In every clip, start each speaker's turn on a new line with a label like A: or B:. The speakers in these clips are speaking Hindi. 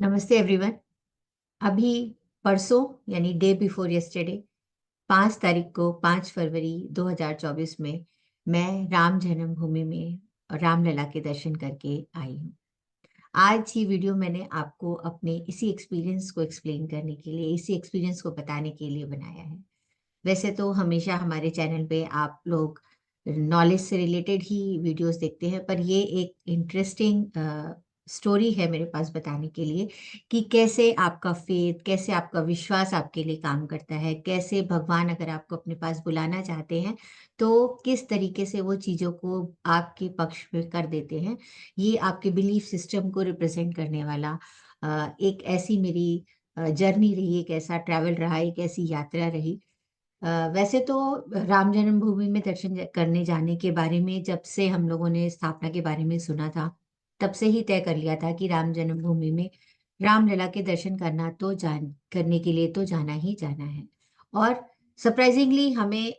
A: नमस्ते एवरीवन। अभी परसों यानी डे बिफोर यस्टरडे 5 तारीख को 5 फरवरी 2024 में मैं राम जन्मभूमि में रामलला के दर्शन करके आई हूँ। आज ये वीडियो मैंने आपको अपने इसी एक्सपीरियंस को एक्सप्लेन करने के लिए, इसी एक्सपीरियंस को बताने के लिए बनाया है। वैसे तो हमेशा हमारे चैनल पे आप लोग नॉलेज से रिलेटेड ही वीडियोस देखते हैं, पर ये एक इंटरेस्टिंग स्टोरी है मेरे पास बताने के लिए कि कैसे आपका फेथ, कैसे आपका विश्वास आपके लिए काम करता है, कैसे भगवान अगर आपको अपने पास बुलाना चाहते हैं, तो किस तरीके से वो चीज़ों को आपके पक्ष में कर देते हैं। ये आपके बिलीफ सिस्टम को रिप्रेज़ेंट करने वाला एक ऐसी मेरी जर्नी रही, एक ऐसा ट्रैवल रहा, एक ऐसी यात्रा रही। वैसे तो राम जन्मभूमि में दर्शन करने जाने के बारे में जब से हम लोगों ने स्थापना के बारे में सुना था, तब से ही तय कर लिया था कि राम जन्मभूमि में रामलला के दर्शन करने के लिए तो जाना ही जाना है। और सरप्राइजिंगली हमें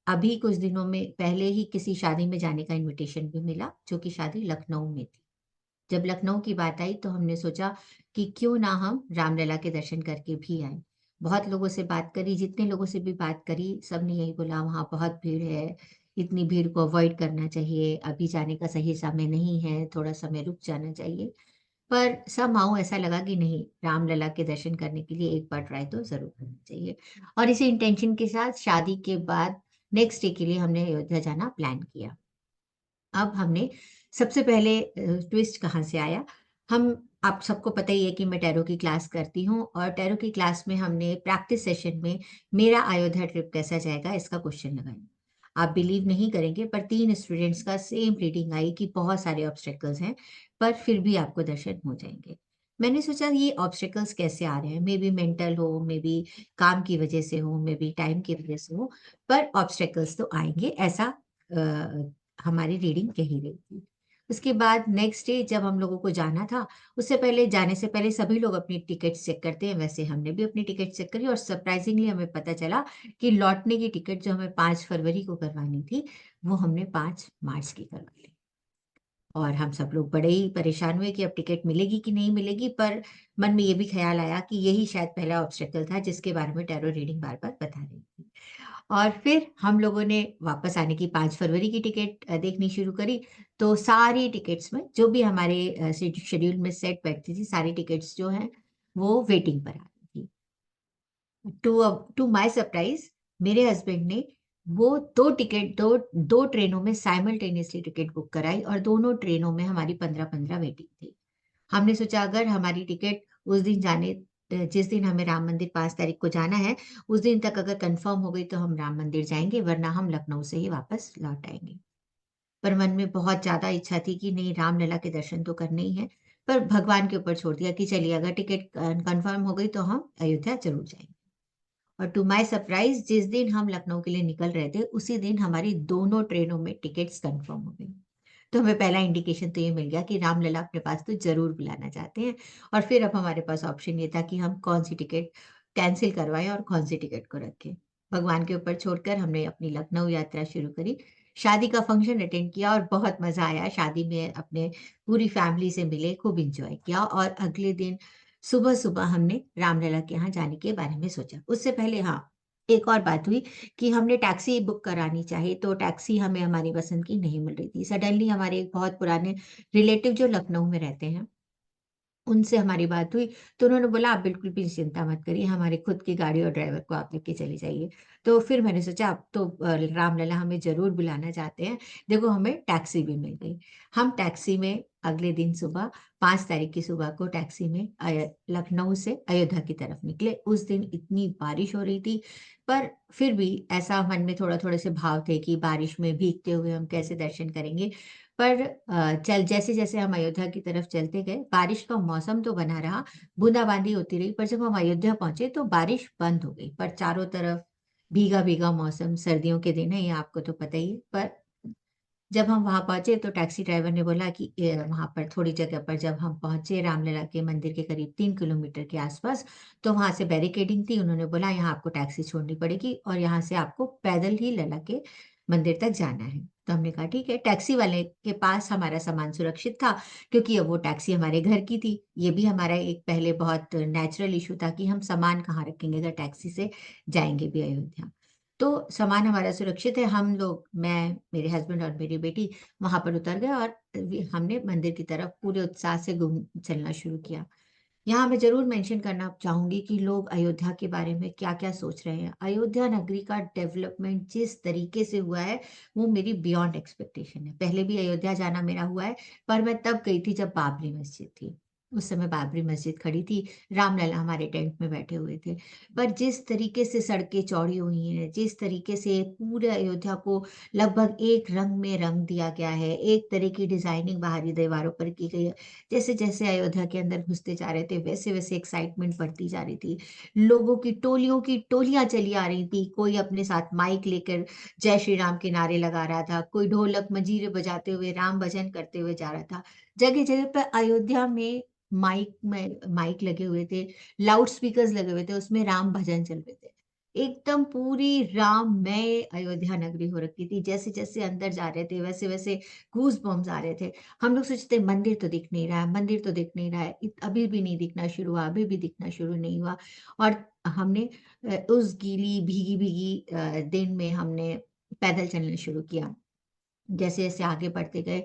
A: अभी कुछ दिनों में पहले ही किसी शादी में जाने का इनविटेशन भी मिला, जो कि शादी लखनऊ में थी। जब लखनऊ की बात आई तो हमने सोचा कि क्यों ना हम रामलला के दर्शन करके भी आएँ। बहुत लोगों से बात करी, जितने लोगों से भी बात करी, सबने यही बोला वहाँ बहुत भीड़ है, इतनी भीड़ को अवॉइड करना चाहिए, अभी जाने का सही समय नहीं है, थोड़ा समय रुक जाना चाहिए। पर समहाउ ऐसा लगा कि नहीं, रामलला के दर्शन करने के लिए एक बार ट्राई तो ज़रूर करना चाहिए। और इसी इंटेंशन के साथ शादी के बाद नेक्स्ट डे के लिए हमने अयोध्या जाना प्लान किया। अब हमने सबसे पहले ट्विस्ट कहाँ से आया, हम आप सबको पता ही है कि मैं टैरो की क्लास करती हूँ और टैरो की क्लास में हमने प्रैक्टिस सेशन में मेरा अयोध्या ट्रिप कैसा जाएगा इसका क्वेश्चन लगाया। आप बिलीव नहीं करेंगे पर 3 स्टूडेंट्स का सेम रीडिंग आई कि बहुत सारे ऑब्स्टेकल्स हैं, पर फिर भी आपको दर्शन हो जाएँगे। मैंने सोचा ये ऑब्स्टेकल्स कैसे आ रहे हैं, मे बी मेंटल हो, मे बी काम की वजह से हो, मे बी टाइम की वजह से हो, पर ऑब्स्टेकल्स तो आएँगे ऐसा हमारी रीडिंग कही रही थी। उसके बाद नेक्स्ट डे जब हम लोगों को जाना था, उससे पहले जाने से पहले सभी लोग अपनी टिकट्स चेक करते हैं, वैसे हमने भी अपनी टिकट चेक करी और सरप्राइज़िंगली हमें पता चला कि लौटने की टिकट जो हमें 5 फरवरी को करवानी थी, वो हमने 5 मार्च की करवा ली। और हम सब लोग बड़े ही परेशान हुए कि अब टिकट मिलेगी कि नहीं मिलेगी, पर मन में ये भी ख़्याल आया कि यही शायद पहला ऑब्स्टेकल था जिसके बारे में टैरो रीडिंग बार-बार बता रही थी। और फिर हम लोगों ने वापस आने की 5 फरवरी की टिकट देखनी शुरू करी, तो सारी टिकट्स में जो भी हमारे शेड्यूल में सेट बैठती थी, सारी टिकट्स जो हैं, वो वेटिंग पर आ रही थी। टू माय सरप्राइज़ मेरे हस्बैंड ने वो 2 ट्रेनों में साइमल्टेनियसली टिकट बुक कराई और दोनों ट्रेनों में हमारी 15-15 वेटिंग थी। हमने सोचा अगर हमारी टिकट उस दिन जिस दिन हमें राम मंदिर 5 तारीख को जाना है, उस दिन तक अगर कन्फर्म हो गई तो हम राम मंदिर जाएँगे, वरना हम लखनऊ से ही वापस लौट आएँगे। पर मन में बहुत ज़्यादा इच्छा थी कि नहीं, रामलला के दर्शन तो करने ही हैं, पर भगवान के ऊपर छोड़ दिया कि चलिए अगर टिकट कन्फर्म हो गई तो हम अयोध्या ज़रूर जाएँगे। और टू माय सरप्राइज़ जिस दिन हम लखनऊ के लिए निकल रहे थे, उसी दिन हमारी दोनों ट्रेनों में टिकट्स कन्फर्म हो गई। तो हमें पहला इंडिकेशन तो ये मिल गया कि रामलला अपने पास तो ज़रूर बुलाना चाहते हैं और फिर अब हमारे पास ऑप्शन ये था कि हम कौन-सी टिकट कैंसल करवाएँ और कौन-सी टिकट को रखें। भगवान के ऊपर छोड़कर हमने अपनी लखनऊ यात्रा शुरू करी। शादी का फंक्शन अटेंड किया और बहुत मज़ा आया। शादी में अपने पूरी फैमिली से मिले, खूब एन्जॉय किया और अगले दिन सुबह-सुबह हमने रामलला के यहाँ जाने के बारे में सोचा। उससे पहले हाँ, एक और बात हुई कि हमने टैक्सी बुक करानी चाहिए, तो टैक्सी हमें हमारी पसंद की नहीं मिल रही थी। सडनली हमारे एक बहुत पुराने रिलेटिव जो लखनऊ में रहते हैं, उनसे हमारी बात हुई, तो उन्होंने बोला, "आप बिल्कुल भी चिंता मत करिए, हमारी खुद की गाड़ी और ड्राइवर को आप लेके चली जाइए।" तो फिर मैंने सोचा अब तो रामलला हमें ज़रूर बुलाना चाहते हैं। देखो हमें टैक्सी भी मिल गई। हम टैक्सी में अगले दिन सुबह 5 तारीख की सुबह को टैक्सी में लखनऊ से अयोध्या की तरफ निकले। उस दिन इतनी बारिश हो रही थी, पर फिर भी ऐसा मन में थोड़े-थोड़े से भाव थे कि बारिश में भीगते हुए हम कैसे दर्शन करेंगे। पर चल जैसे-जैसे हम अयोध्या की तरफ चलते गए, बारिश का मौसम तो बना रहा, बूंदाबांदी होती रही, पर जब हम अयोध्या पहुँचे तो बारिश बंद हो गई। पर चारों तरफ भीगा-भीगा मौसम, सर्दियों के दिन है ये आपको तो पता ही है। पर जब हम वहाँ पहुँचे तो टैक्सी ड्राइवर ने बोला कि वहाँ पर थोड़ी जगह पर जब हम पहुँचे रामलला के मंदिर के करीब 3 किलोमीटर के आसपास, तो वहाँ से बैरिकेडिंग थी। उन्होंने बोला यहाँ आपको टैक्सी छोड़नी पड़ेगी और यहाँ से आपको पैदल ही लला के मंदिर तक जाना है। तो हमने कहा ठीक है। टैक्सी वाले के पास हमारा सामान सुरक्षित था, क्योंकि अब वो टैक्सी हमारे घर की थी। ये भी हमारा एक पहले बहुत नेचुरल इशू था कि हम सामान कहाँ रखेंगे अगर टैक्सी से जाएंगे भी अयोध्या। तो सामान हमारा सुरक्षित है। हम लोग, मैं, मेरे हस्बैंड और मेरी बेटी वहां पर उतर गए और हमने मंदिर की तरफ पूरे उत्साह से घूम चलना शुरू किया। यहाँ मैं जरूर मेंशन करना चाहूंगी कि लोग अयोध्या के बारे में क्या क्या सोच रहे हैं। अयोध्या नगरी का डेवलपमेंट जिस तरीके से हुआ है वो मेरी बियॉन्ड एक्सपेक्टेशन है। पहले भी अयोध्या जाना मेरा हुआ है, पर मैं तब गई थी जब बाबरी मस्जिद थी। उस समय बाबरी मस्जिद खड़ी थी, रामलला हमारे टेंट में बैठे हुए थे। पर जिस तरीके से सड़कें चौड़ी हुई हैं, जिस तरीके से पूरे अयोध्या को लगभग एक रंग में रंग दिया गया है, एक तरह की डिजाइनिंग बाहरी दीवारों पर की गई है। जैसे जैसे अयोध्या के अंदर घुसते जा रहे थे वैसे वैसे एक्साइटमेंट बढ़ती जा रही थी। लोगों की टोलियां चली आ रही थी। कोई अपने साथ माइक लेकर जय श्री राम के नारे लगा रहा था, कोई ढोलक मंजीरे बजाते हुए राम भजन करते हुए जा रहा था। जगह जगह पर अयोध्या में माइक लगे हुए थे, लाउड स्पीकर्स लगे हुए थे, उसमें राम भजन चल रहे थे। एकदम पूरी राममय अयोध्या नगरी हो रखी थी। जैसे जैसे अंदर जा रहे थे वैसे वैसे गूज बम्स आ रहे थे। हम लोग सोचते मंदिर तो दिख नहीं रहा है, मंदिर तो दिख नहीं रहा है, अभी भी नहीं दिखना शुरू हुआ, अभी भी दिखना शुरू नहीं हुआ। और हमने उस गीली भीगी भीगी दिन में हमने पैदल चलना शुरू किया। जैसे जैसे आगे बढ़ते गए,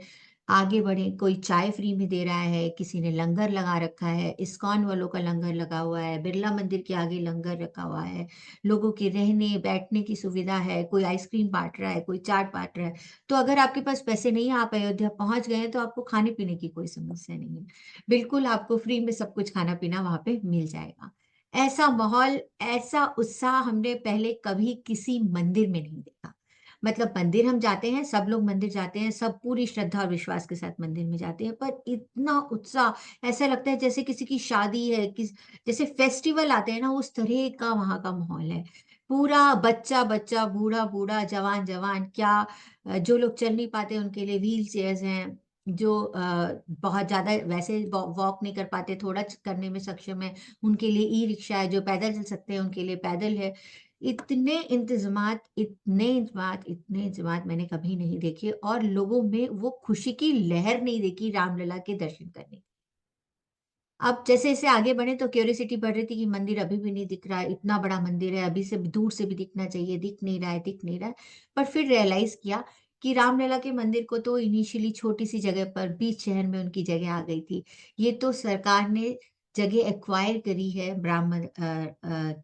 A: आगे बढ़े, कोई चाय फ्री में दे रहा है, किसी ने लंगर लगा रखा है, इस्कॉन वालों का लंगर लगा हुआ है, बिरला मंदिर के आगे लंगर रखा हुआ है, लोगों के रहने बैठने की सुविधा है, कोई आइसक्रीम बांट रहा है, कोई चाट बांट रहा है। तो अगर आपके पास पैसे नहीं है, आप अयोध्या पहुंच गए हैं, तो आपको खाने पीने की कोई समस्या नहीं है। बिल्कुल आपको फ्री में सब कुछ खाना पीना वहां पे मिल जाएगा। ऐसा माहौल, ऐसा उत्साह हमने पहले कभी किसी मंदिर में नहीं देखा। मतलब मंदिर हम जाते हैं, सब लोग मंदिर जाते हैं, सब पूरी श्रद्धा और विश्वास के साथ मंदिर में जाते हैं, पर इतना उत्साह, ऐसा लगता है जैसे किसी की शादी है, जैसे फेस्टिवल आते हैं ना, उस तरह का वहां का माहौल है। पूरा बच्चा बच्चा, बूढ़ा बूढ़ा, जवान जवान, क्या जो लोग चल नहीं पाते उनके लिए व्हील चेयर्स हैं, जो बहुत ज्यादा वैसे वॉक नहीं कर पाते, थोड़ा करने में सक्षम है, उनके लिए ई रिक्शा है, जो पैदल चल सकते हैं उनके लिए पैदल है। इतने इंतजामात मैंने कभी नहीं देखे, और लोगों में वो खुशी की लहर नहीं देखी रामलला के दर्शन करने की। अब जैसे जैसे आगे बढ़े तो क्यूरियोसिटी बढ़ रही थी कि मंदिर अभी भी नहीं दिख रहा है, इतना बड़ा मंदिर है, अभी से दूर से भी दिखना चाहिए, दिख नहीं रहा है, दिख नहीं रहा है। पर फिर रियलाइज किया कि रामलला के मंदिर को तो इनिशियली छोटी सी जगह पर बीच शहर में उनकी जगह आ गई थी। ये तो सरकार ने जगह एक्वायर करी है ब्राह्मण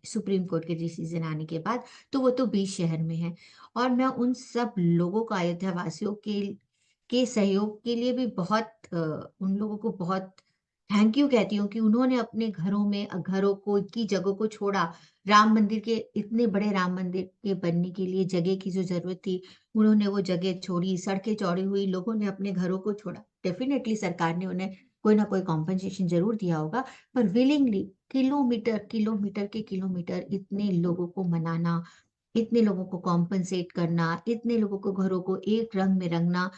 A: सुप्रीम कोर्ट के डिसीजन आने के बाद। तो वो तो बीच शहर में है। और मैं उन सब लोगों का, अयोध्या वासियों के सहयोग के लिए भी बहुत उन लोगों को बहुत थैंक यू कहती हूँ कि उन्होंने अपने घरों में, घरों को की जगह को छोड़ा। राम मंदिर के, इतने बड़े राम मंदिर के बनने के लिए जगह की जो जरूरत थी, उन्होंने वो जगह छोड़ी, सड़कें चौड़ी हुई, लोगों ने अपने घरों को छोड़ा। डेफिनेटली सरकार ने उन्हें कोई ना कोई कॉम्पनसेशन जरूर दिया होगा, पर विलिंगली किलोमीटर किलोमीटर के किलोमीटर इतने लोगों को मनाना, इतने लोगों को कॉम्पनसेट करना, इतने लोगों को घरों को एक रंग में रंगना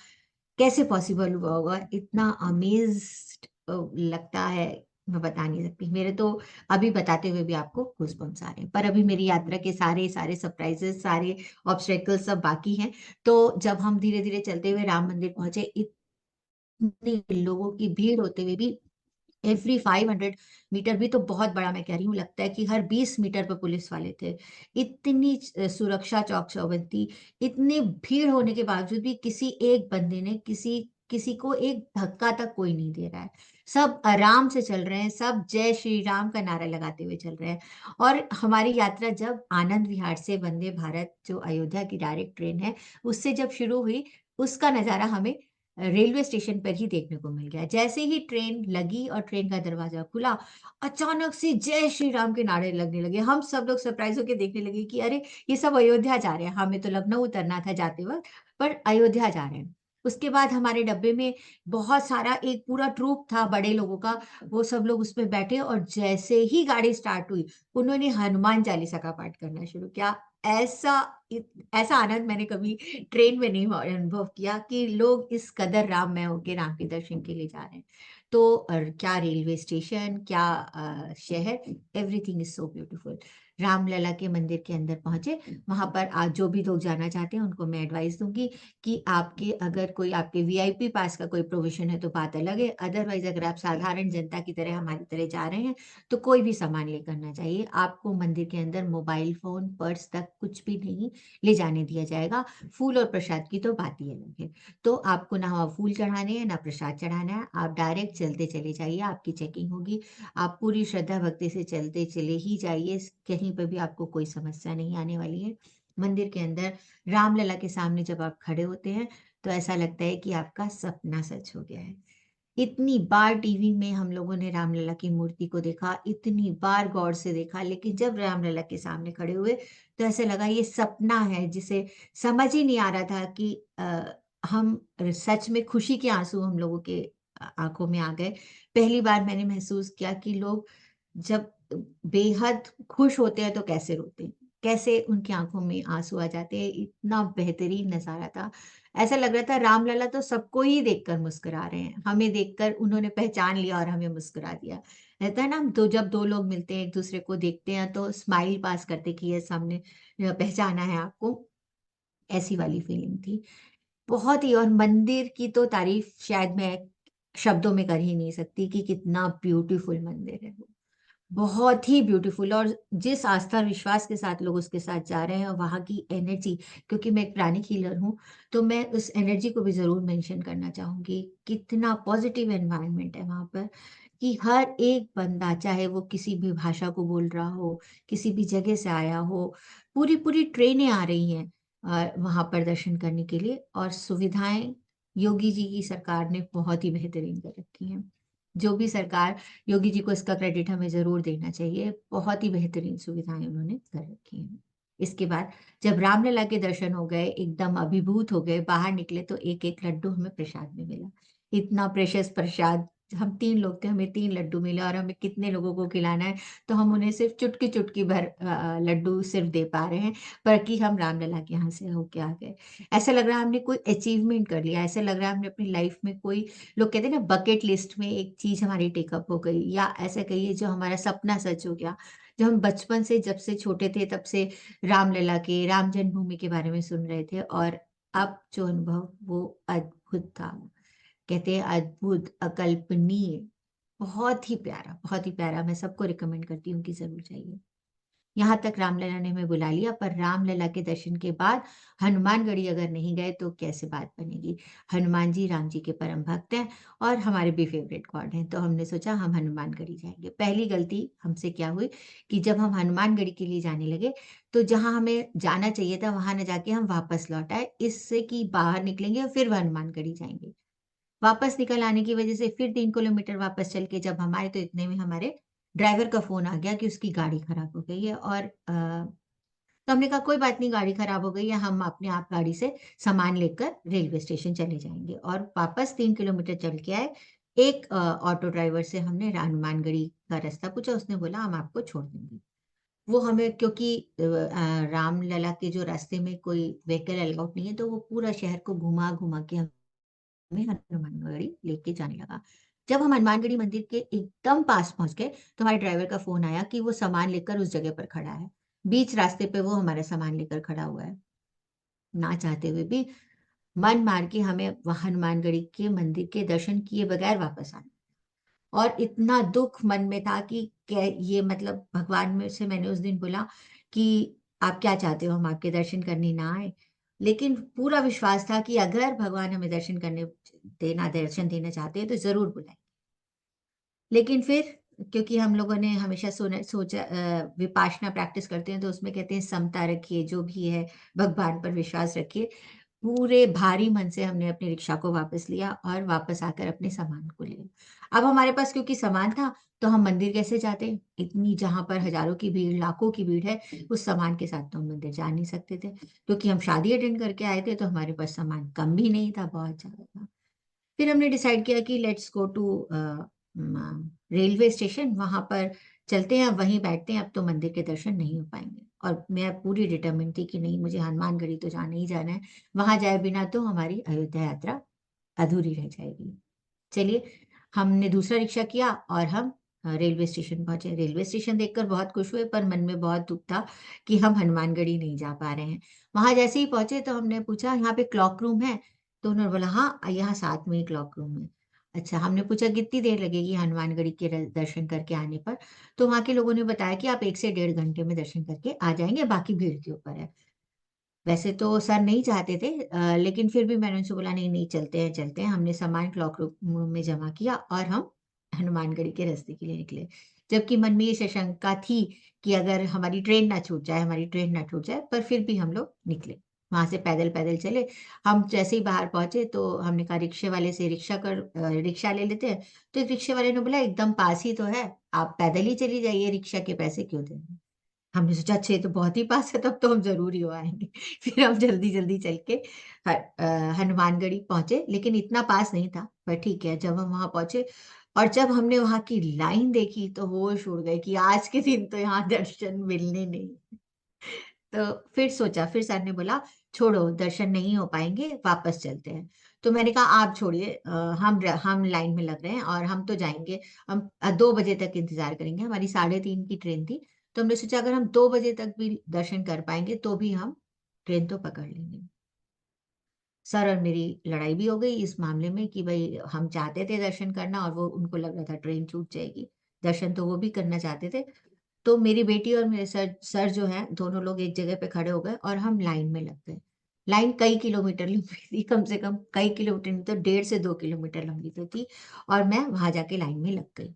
A: कैसे पॉसिबल हुआ होगा। इतना अमेज्ड लगता है, मैं बता नहीं सकती। मेरे तो अभी बताते हुए भी आपको गूज़बम्प्स आ रहे हैं। पर अभी मेरी यात्रा के सारे सारे सरप्राइजेस, सारे ऑब्स्टेकल्स सब बाकी हैं। तो जब हम धीरे धीरे चलते हुए राम मंदिर पहुंचे, इतने लोगों की भीड़ होते हुए भी, एवरी 500 मीटर भी तो बहुत बड़ा, मैं कह रही हूँ, लगता है कि हर 20 मीटर पर पुलिस वाले थे। इतनी सुरक्षा चौक चौबंदी, इतनी भीड़ होने के बावजूद भी किसी एक बंदे ने, किसी किसी को एक धक्का तक कोई नहीं दे रहा है। सब आराम से चल रहे हैं, सब जय श्री राम का नारा लगाते हुए चल रहे हैं। और हमारी यात्रा जब आनंद विहार से वंदे भारत, जो अयोध्या की डायरेक्ट ट्रेन है, उससे जब शुरू हुई, उसका नजारा हमें रेलवे स्टेशन पर ही देखने को मिल गया। जैसे ही ट्रेन लगी और ट्रेन का दरवाजा खुला, अचानक से जय श्री राम के नारे लगने लगे। हम सब लोग सरप्राइज होकर देखने लगे कि अरे, ये सब अयोध्या जा रहे हैं। हमें तो लखनऊ उतरना था जाते वक्त, पर अयोध्या जा रहे हैं। उसके बाद हमारे डब्बे में बहुत सारा, एक पूरा ट्रूप था बड़े लोगों का। वो सब लोग उसमें बैठे, और जैसे ही गाड़ी स्टार्ट हुई, उन्होंने हनुमान चालीसा का पाठ करना शुरू किया। ऐसा ऐसा आनंद मैंने कभी ट्रेन में नहीं अनुभव किया कि लोग इस कदर राम में होके राम के दर्शन के लिए जा रहे हैं। तो क्या रेलवे स्टेशन, क्या शहर, everything is so beautiful. Ramlala के मंदिर के अंदर पहुंचे। वहां पर आज जो भी लोग जाना चाहते हैं उनको मैं एडवाइस दूंगी कि आपके अगर कोई आपके वीआईपी पास का कोई प्रोविजन है तो बात अलग है, अदरवाइज अगर आप साधारण जनता की तरह हमारी तरह जा रहे हैं तो कोई भी सामान लेकर ना चाहिए। आपको मंदिर के अंदर मोबाइल फोन, पर्स तक कुछ भी नहीं ले जाने दिया जाएगा। फूल और प्रसाद की तो बात ही अलग है। तो आपको ना वहाँ फूल चढ़ाने हैं ना प्रसाद चढ़ाना है, आप डायरेक्ट चलते चले जाइए, आपकी चेकिंग होगी। आप पूरी श्रद्धा भक्ति से चलते चले ही जाइए, कहीं पर भी आपको कोई समस्या नहीं आने वाली है। मंदिर के अंदर रामलला के सामने जब आप खड़े होते हैं तो ऐसा लगता है कि आपका सपना सच हो गया है। इतनी बार टीवी में हम लोगों ने रामलला की मूर्ति को देखा, इतनी बार गौर से देखा, लेकिन जब रामलला के सामने खड़े हुए तो ऐसे लगा ये सपना है, जिसे समझ ही नहीं आ रहा था कि हम सच में खुशी के आंसू हम लोगों के आंखों में आ गए। पहली बार मैंने महसूस किया कि लोग जब बेहद खुश होते हैं तो कैसे रोते हैं, कैसे उनकी आंखों में आंसू आ जाते हैं। इतना बेहतरीन नजारा था। ऐसा लग रहा था रामलला तो सबको ही देखकर मुस्कुरा रहे हैं, हमें देखकर उन्होंने पहचान लिया और हमें मुस्कुरा दिया। रहता है ना, तो जब दो लोग मिलते हैं एक दूसरे को देखते हैं तो स्माइल पास करते कि ये सामने पहचाना है आपको, ऐसी वाली फीलिंग थी। बहुत ही, और मंदिर की तो तारीफ शायद मैं शब्दों में कर ही नहीं सकती कि कितना ब्यूटीफुल मंदिर है वो। बहुत ही ब्यूटीफुल, और जिस आस्था और विश्वास के साथ लोग उसके साथ जा रहे हैं और वहाँ की एनर्जी, क्योंकि मैं एक प्राणिक हीलर हूँ, तो मैं उस एनर्जी को भी ज़रूर मेंशन करना चाहूँगी। कितना पॉजिटिव एनवायरनमेंट है वहाँ पर, कि हर एक बंदा, चाहे वो किसी भी भाषा को बोल रहा हो, किसी भी जगह से आया हो, पूरी-पूरी ट्रेनें आ रही हैं वहाँ पर दर्शन करने के लिए, और सुविधाएँ योगी जी की सरकार ने बहुत ही बेहतरीन कर रखी हैं। जो भी सरकार, योगी जी को इसका क्रेडिट हमें ज़रूर देना चाहिए। बहुत ही बेहतरीन सुविधाएँ उन्होंने कर रखी हैं। इसके बाद जब रामलला के दर्शन हो गए, एकदम अभिभूत हो गए, बाहर निकले तो एक-एक लड्डू हमें प्रसाद में मिला। इतना प्रेशियस प्रसाद, हम 3 लोग थे, हमें 3 लड्डू मिले, और हमें कितने लोगों को खिलाना है, तो हम उन्हें सिर्फ़ चुटकी-चुटकी भर लड्डू सिर्फ़ दे पा रहे हैं, पर कि हम रामलला के यहाँ से होके आ गए। ऐसा लग रहा है हमने कोई अचीवमेंट कर लिया, ऐसा लग रहा है हमने अपनी लाइफ़ में कोई, लोग कहते हैं ना बकेट लिस्ट में एक चीज़ हमारी टिक अप हो गई, या ऐसा कहिए जो हमारा सपना सच हो गया। जो हम बचपन से, जब से छोटे थे तब से रामलला के, राम जन्मभूमि के बारे में सुन रहे थे, और अब जो अनुभव वो अद्भुत था। कहते हैं अद्भुत, अकल्पनीय, बहुत ही प्यारा, मैं सबको रिकमेंड करती हूँ कि ज़रूर जाइए। यहाँ तक रामलला ने हमें बुला लिया, पर रामलला के दर्शन के बाद हनुमानगढ़ी अगर नहीं गए तो कैसे बात बनेगी। हनुमान जी राम जी के परम भक्त हैं और हमारे भी फेवरेट गॉड हैं, तो हमने सोचा हम हनुमानगढ़ी जाएँगे। पहली गलती हमसे क्या हुई कि जब हम हनुमानगढ़ी के लिए जाने लगे, तो जहाँ हमें जाना चाहिए था वहाँ ना जाके हम वापस लौट आए, इससे कि बाहर निकलेंगे और फिर हनुमानगढ़ी जाएँगे। वापस निकल आने की वजह से फिर 3 किलोमीटर वापस चल के जब हम आए तो इतने में हमारे ड्राइवर का फ़ोन आ गया कि उसकी गाड़ी खराब हो गई है, और तो हमने कहा कोई बात नहीं, गाड़ी खराब हो गई है, हम अपने आप गाड़ी से सामान लेकर रेलवे स्टेशन चले जाएँगे, और वापस 3 किलोमीटर चल के आए। एक ऑटो ड्राइवर से हमने हनुमानगढ़ी का रास्ता पूछा, उसने बोला हम आपको छोड़ देंगे। वो हमें, क्योंकि रामलला के जो रास्ते में कोई व्हीकल अलाउड नहीं है, तो वो पूरा शहर को घुमा-घुमा के हमें हनुमानगढ़ी लेके जाने लगा। जब हम हनुमानगढ़ी मंदिर के एकदम पास पहुँच गए, तो हमारे ड्राइवर का फ़ोन आया कि वो सामान लेकर उस जगह पर खड़ा है। बीच रास्ते पे वो हमारा सामान लेकर खड़ा हुआ है। ना चाहते हुए भी मन मार के हमें हनुमानगढ़ी के मंदिर के दर्शन किए बगैर वापस आना। और इतना दुःख मन में था कि क्या ये, मतलब भगवान में से मैंने उस दिन बोला कि आप क्या चाहते हो हम आपके दर्शन करने ना आए? लेकिन पूरा विश्वास था कि अगर भगवान हमें दर्शन देना चाहते हैं तो ज़रूर बुलाएँ। लेकिन फिर, क्योंकि हम लोगों ने हमेशा सोचा विपासना प्रैक्टिस करते हैं तो उसमें कहते हैं समता रखिए, जो भी है भगवान पर विश्वास रखिए। पूरे भारी मन से हमने अपनी रिक्शा को वापस लिया और वापस आकर अपने सामान को लिया। अब हमारे पास क्योंकि सामान था, तो हम मंदिर कैसे जाते? इतनी, जहाँ पर हज़ारों की भीड़, लाखों की भीड़ है, उस सामान के साथ तो हम मंदिर जा नहीं सकते थे। क्योंकि हम शादी अटेंड करके आए थे, तो हमारे पास सामान कम भी नहीं था, बहुत ज़्यादा था। फिर हमने डिसाइड किया कि let's go to railway station, वहाँ पर चलते हैं, वहीं बैठते हैं, अब तो मंदिर के दर्शन नहीं हो पाएँगे। और मैं पूरी डिटरमिन्ड थी कि नहीं, मुझे हनुमानगढ़ी तो जाना ही जाना है, वहाँ जाए बिना तो हमारी अयोध्या यात्रा अधूरी रह जाएगी। चलिए, हमने दूसरा रिक्शा किया और हम रेलवे स्टेशन पहुंचे। रेलवे स्टेशन देखकर बहुत खुश हुए, पर मन में बहुत दुख था कि हम हनुमानगढ़ी नहीं जा पा रहे हैं। वहां जैसे ही पहुंचे तो हमने पूछा, यहाँ पे क्लॉक रूम है? तो उन्होंने बोला हाँ, यहाँ साथ में ही क्लॉक रूम है। अच्छा, हमने पूछा कितनी देर लगेगी हनुमानगढ़ी के दर्शन करके आने पर? तो वहां के लोगों ने बताया कि आप 1 से 1.5 घंटे में दर्शन करके आ जाएंगे, बाकी भीड़ के ऊपर है। वैसे तो सर नहीं चाहते थे, लेकिन फिर भी मैंने उनसे बोला नहीं नहीं, चलते हैं चलते हैं। हमने सामान क्लॉक रूम में जमा किया और हम हनुमानगढ़ी के रास्ते के लिए निकले। जबकि मन में ये शंका थी कि अगर हमारी ट्रेन ना छूट जाए, हमारी ट्रेन ना छूट जाए, पर फिर भी हम लोग निकले। वहां से पैदल पैदल चले। हम जैसे ही बाहर पहुंचे तो हमने कहा रिक्शे वाले से रिक्शा ले लेते हैं। तो एक रिक्शे वाले ने बोला एकदम पास ही तो है, आप पैदल ही चली जाइए, रिक्शा के पैसे क्यों देंगे? हमने सोचा अच्छे, तो बहुत ही पास है, तब तो हम जरूर ही हो आएंगे। फिर हम जल्दी जल्दी चल के हनुमानगढ़ी पहुंचे, लेकिन इतना पास नहीं था, पर ठीक है। जब हम वहां पहुंचे और जब हमने वहां की लाइन देखी तो होश उड़ गए कि आज के दिन तो यहाँ दर्शन मिलने नहीं। तो फिर सोचा, फिर सर ने बोला छोड़ो, दर्शन नहीं हो पाएंगे, वापस चलते हैं। तो मैंने कहा आप छोड़िए, हम लाइन में लग रहे हैं और हम तो जाएंगे। हम 2 बजे तक इंतजार करेंगे, हमारी 3:30 की ट्रेन थी। तो हमने सोचा अगर हम 2 बजे तक भी दर्शन कर पाएंगे तो भी हम ट्रेन तो पकड़ लेंगे। सर और मेरी लड़ाई भी हो गई इस मामले में कि भाई हम चाहते थे दर्शन करना और वो उनको लग रहा था ट्रेन छूट जाएगी। दर्शन तो वो भी करना चाहते थे। तो मेरी बेटी और मेरे सर सर जो है, दोनों लोग एक जगह पे खड़े हो गए और हम लाइन में लग गए। लाइन कई किलोमीटर लंबी थी, कम से कम कई किलोमीटर नहीं तो 1.5 से 2 किलोमीटर लंबी तो थी। और मैं वहां जाके लाइन में लग गई।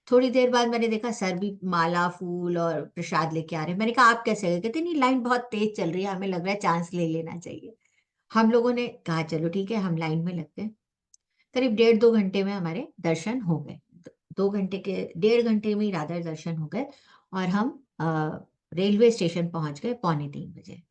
A: थोड़ी देर बाद मैंने देखा सर भी माला फूल और प्रसाद लेके आ रहे हैं। मैंने कहा आप कैसे गए? कहते नहीं, लाइन बहुत तेज चल रही है, हमें लग रहा है चांस ले लेना चाहिए। हम लोगों ने कहा चलो ठीक है, हम लाइन में लग गए। करीब 1.5 2 घंटे में हमारे दर्शन हो गए। 2 घंटे के 1.5 घंटे में ही राधा दर्शन हो गए। और हम रेलवे स्टेशन पहुंच गए 2:45 बजे।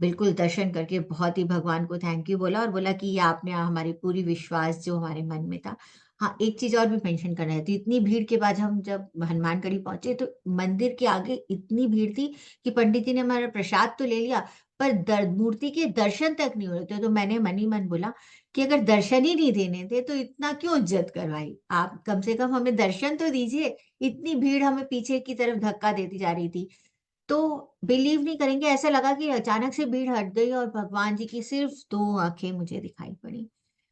A: बिल्कुल दर्शन करके बहुत ही भगवान को थैंक यू बोला और बोला कि ये आपने हमारी पूरी विश्वास जो हमारे मन में था। हाँ, एक चीज और भी मेंशन करना है, तो इतनी भीड़ के बाद हम जब हनुमानगढ़ी पहुंचे तो मंदिर के आगे इतनी भीड़ थी कि पंडित जी ने हमारा प्रसाद तो ले लिया, पर मूर्ति के दर्शन तक नहीं हो रहे थे। तो मैंने मन ही मन बोला कि अगर दर्शन ही नहीं देने थे तो इतना क्यों इज्जत करवाई, आप कम से कम हमें दर्शन तो दीजिए। इतनी भीड़ हमें पीछे की तरफ धक्का देती जा रही थी। तो बिलीव नहीं करेंगे, ऐसा लगा कि अचानक से भीड़ हट गई और भगवान जी की सिर्फ 2 आंखें मुझे दिखाई पड़ी।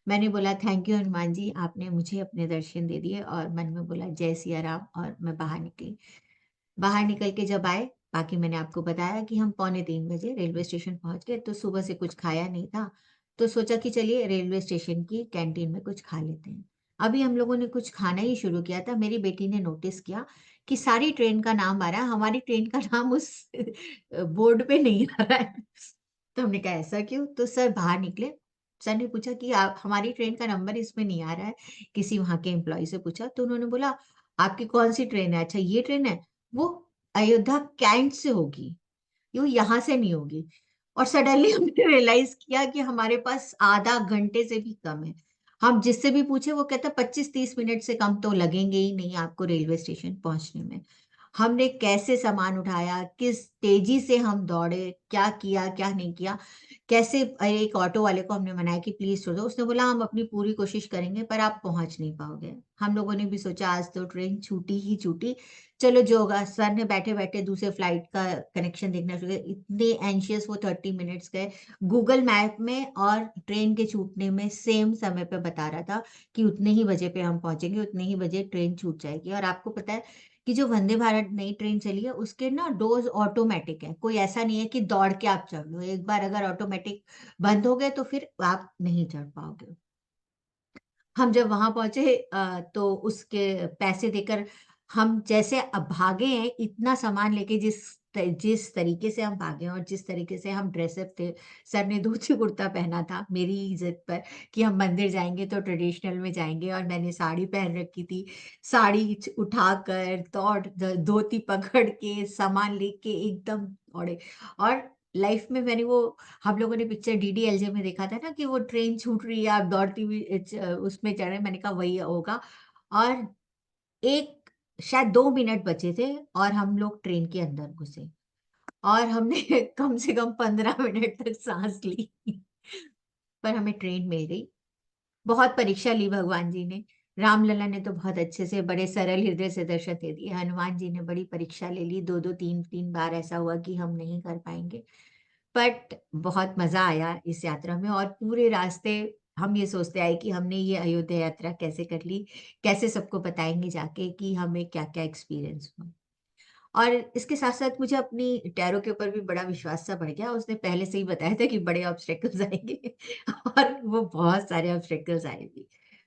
A: मैंने बोला थैंक यू हनुमान जी, आपने मुझे अपने दर्शन दे दिए, और मन में बोला जय सिया राम, और मैं बाहर निकली। बाहर निकल के जब आए, बाकी मैंने आपको बताया कि हम 2:45 बजे रेलवे स्टेशन पहुंच गए। तो सुबह से कुछ खाया नहीं था, तो सोचा कि चलिए रेलवे स्टेशन की कैंटीन में कुछ खा लेते हैं। अभी हम लोगों ने कुछ खाना ही शुरू किया था, मेरी बेटी ने नोटिस किया कि सारी ट्रेन का नाम आ रहा है, हमारी ट्रेन का नाम उस बोर्ड पे नहीं आ रहा है। तो हमने कहा ऐसा क्यों? तो सर बाहर निकले। सर ने पूछा कि आप, हमारी ट्रेन का नंबर इसमें नहीं आ रहा है। किसी वहां के एम्प्लॉय से पूछा तो उन्होंने बोला आपकी कौन सी ट्रेन है? अच्छा ये ट्रेन है, वो अयोध्या कैंट से होगी, ये यहाँ से नहीं होगी। और सडनली हमने रियलाइज किया कि हमारे पास आधा घंटे से भी कम है। हम जिससे भी पूछे वो कहता 25 30 मिनट से कम तो लगेंगे ही नहीं आपको रेलवे स्टेशन पहुंचने में। हमने कैसे सामान उठाया, किस तेजी से हम दौड़े, क्या किया क्या नहीं किया, कैसे एक ऑटो वाले को हमने मनाया कि प्लीज छोड़ दो। उसने बोला हम अपनी पूरी कोशिश करेंगे पर आप पहुंच नहीं पाओगे। हम लोगों ने भी सोचा आज तो ट्रेन छूटी ही छूटी, चलो जो होगा। सर ने बैठे बैठे दूसरे फ्लाइट का कनेक्शन देखना शुरू किया। इतने एंशियस, वो 30 मिनट्स गए गूगल मैप में, और ट्रेन के छूटने में सेम समय पे बता रहा था कि उतने ही बजे पे हम पहुंचेंगे, उतने ही बजे ट्रेन छूट जाएगी। और आपको पता है कि जो वंदे भारत नई ट्रेन चली है उसके ना डोर्स ऑटोमेटिक है, कोई ऐसा नहीं है कि दौड़ के आप चढ़ लो। एक बार अगर ऑटोमेटिक बंद हो गए तो फिर आप नहीं चढ़ पाओगे। हम जब वहां पहुंचे तो उसके पैसे देकर हम जैसे अब भागे हैं, इतना सामान लेके, जिस तरीके से हम भागे हैं और जिस तरीके से हम ड्रेसअप थे। सर ने धोती कुर्ता पहना था मेरी इज्जत पर कि हम मंदिर जाएंगे तो ट्रेडिशनल में जाएंगे, और मैंने साड़ी पहन रखी थी। साड़ी उठाकर धोती पकड़ के सामान लेके एकदम दौड़े। और लाइफ में मैंने वो, हम लोगों ने पिक्चर डीडीएलजे में देखा था ना कि वो ट्रेन छूट रही है, आप दौड़ती हुई उसमें चढ़े, मैंने कहा वही होगा। और एक शायद 2 मिनट बचे थे और हम लोग ट्रेन के अंदर घुसे, और हमने कम से कम 15 मिनट तक सांस ली। पर हमें ट्रेन मिल गई। बहुत परीक्षा ली भगवान जी ने, रामलला ने तो बहुत अच्छे से बड़े सरल हृदय से दर्शन दे दिए। हनुमान जी ने बड़ी परीक्षा ले ली, 2-2 3-3 बार ऐसा हुआ कि हम नहीं कर पाएँगे। बट बहुत मज़ा आया इस यात्रा में, और पूरे रास्ते हम ये सोचते आए कि हमने ये अयोध्या यात्रा कैसे कर ली, कैसे सबको बताएँगे जाके कि हमें क्या-क्या एक्सपीरियंस हुआ। और इसके साथ-साथ मुझे अपनी टैरो के ऊपर भी बड़ा विश्वास सा बढ़ गया। उसने पहले से ही बताया था कि बड़े ऑब्स्टेकल्स आएँगे और वो बहुत सारे ऑब्स्टेकल्स आए भी।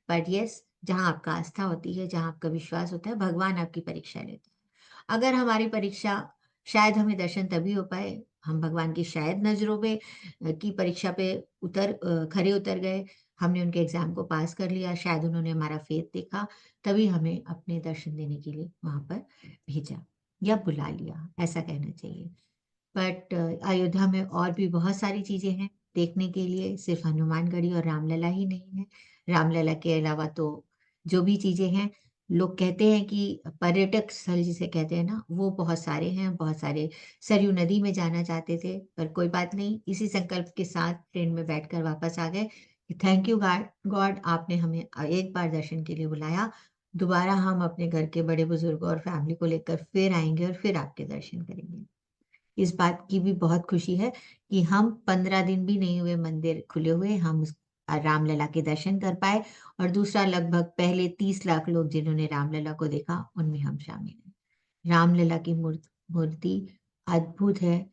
A: बट येस, जहाँ आपका आस्था होती है, जहाँ आपका विश्वास होता है, भगवान आपकी परीक्षा लेते हैं। अगर हमारी परीक्षा, शायद हमें दर्शन तभी हो पाए, हम भगवान की शायद नज़रों में की परीक्षा पे खरे उतर गए, हमने उनके एग्ज़ाम को पास कर लिया, शायद उन्होंने हमारा फ़ेथ देखा, तभी हमें अपने दर्शन देने के लिए वहाँ पर भेजा या बुला लिया, ऐसा कहना चाहिए। बट अयोध्या में और भी बहुत सारी चीज़ें हैं देखने के लिए, सिर्फ़ हनुमानगढ़ी और रामलला ही नहीं है। रामलला के अलावा तो जो भी चीज़ें हैं, लोग कहते हैं कि पर्यटक स्थल जिसे कहते हैं ना, वो बहुत सारे हैं, बहुत सारे सरयू नदी में जाना चाहते थे, पर कोई बात नहीं, इसी संकल्प के साथ ट्रेन में बैठकर वापस आ गए कि थैंक यू गॉड गॉड आपने हमें एक बार दर्शन के लिए बुलाया, दोबारा हम अपने घर के बड़े-बुज़ुर्गों और फैमिली को लेकर फिर आएँगे और फिर आपके दर्शन करेंगे। इस बात की भी बहुत खुशी है कि हम 15 दिन भी नहीं हुए मंदिर खुले हुए, हम रामलला के दर्शन कर पाए, और दूसरा लगभग पहले 30 लाख लोग जिन्होंने रामलला को देखा, उनमें हम शामिल हैं। रामलला की मूर्ति अद्भुत है,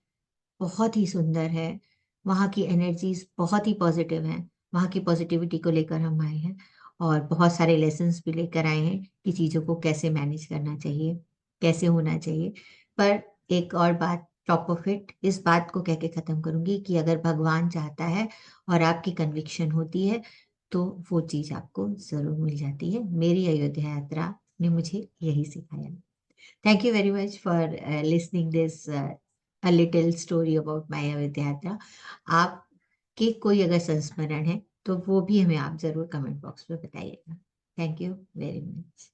A: बहुत ही सुंदर है, वहाँ की एनर्जीज़ बहुत ही पॉज़िटिव हैं, वहाँ की पॉज़िटिविटी को लेकर हम आए हैं, और बहुत सारे लेसन्स भी लेकर आए हैं कि चीज़ों को कैसे मैनेज करना चाहिए, कैसे होना चाहिए। पर एक और बात, टॉप ऑफ इट, इस बात को कह के ख़त्म करूँगी कि अगर भगवान चाहता है और आपकी कन्विक्शन होती है, तो वो चीज़ आपको ज़रूर मिल जाती है। मेरी अयोध्या यात्रा ने मुझे यही सिखाया। Thank you very much for listening this a little story about my Ayodhya यात्रा। आपके कोई अगर संस्मरण है, तो वो भी हमें आप ज़रूर कमेंट बॉक्स में बताइएगा। Thank you very much.